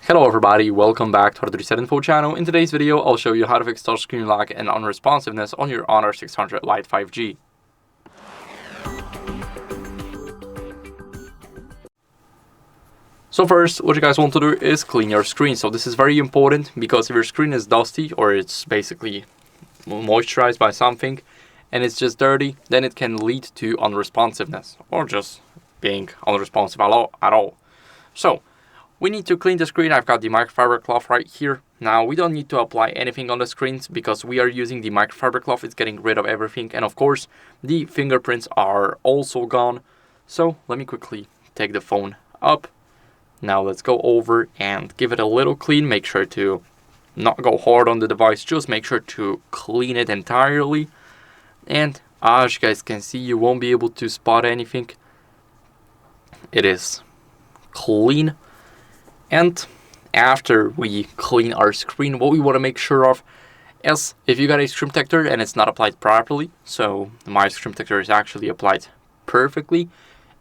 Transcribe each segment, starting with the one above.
Hello everybody, welcome back to HardReset.Info channel. In today's video, I'll show you how to fix touchscreen lag and unresponsiveness on your Honor 600 Lite 5G. So first, what you guys want to do is clean your screen. So this is very important because if your screen is dusty or it's basically moisturized by something and it's just dirty, then it can lead to unresponsiveness or just being unresponsive at all. So we need to clean the screen. I've got the microfiber cloth right here. Now we don't need to apply anything on the screens because we are using the microfiber cloth. It's getting rid of everything, and of course the fingerprints are also gone. So let me quickly take the phone up. Now let's go over and give it a little clean. Make sure to not go hard on the device, just make sure to clean it entirely. And as you guys can see, you won't be able to spot anything. It is clean. And after we clean our screen, what we want to make sure of is if you got a screen protector and it's not applied properly. So my screen protector is actually applied perfectly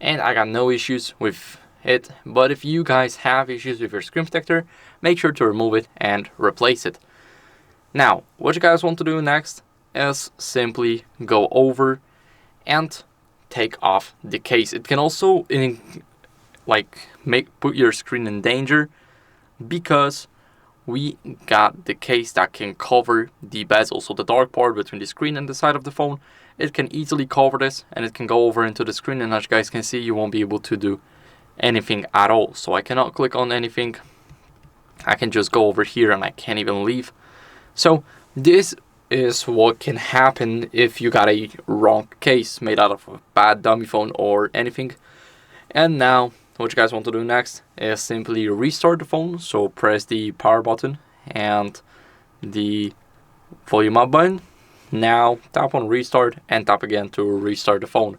and I got no issues with it. But if you guys have issues with your screen protector, make sure to remove it and replace it. Now, what you guys want to do next is simply go over and take off the case. It can also put your screen in danger because we got the case that can cover the bezel, so the dark part between the screen and the side of the phone. It can easily cover this and it can go over into the screen, and as you guys can see, you won't be able to do anything at all. So I cannot click on anything. I can just go over here and I can't even leave. So this is what can happen if you got a wrong case made out of a bad dummy phone or anything. And now what you guys want to do next is simply restart the phone. So press the power button and the volume up button. Now tap on restart and tap again to restart the phone.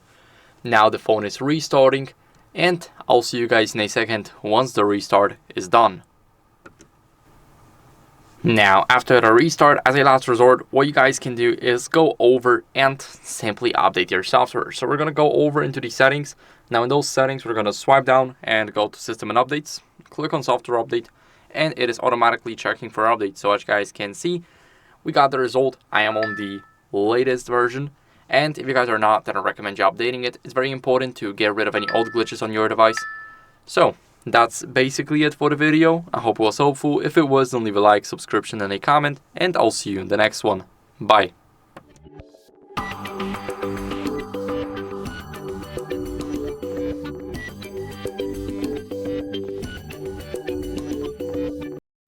Now the phone is restarting, and I'll see you guys in a second once the restart is done. Now, after the restart, as a last resort, what you guys can do is go over and simply update your software. So we're going to go over into the settings. Now in those settings, we're going to swipe down and go to System and Updates. Click on Software Update, and it is automatically checking for updates. So as you guys can see, we got the result. I am on the latest version. And if you guys are not, then I recommend you updating it. It's very important to get rid of any old glitches on your device. So that's basically it for the video. I hope it was helpful. If it was, then leave a like, subscription, and a comment, and I'll see you in the next one. Bye.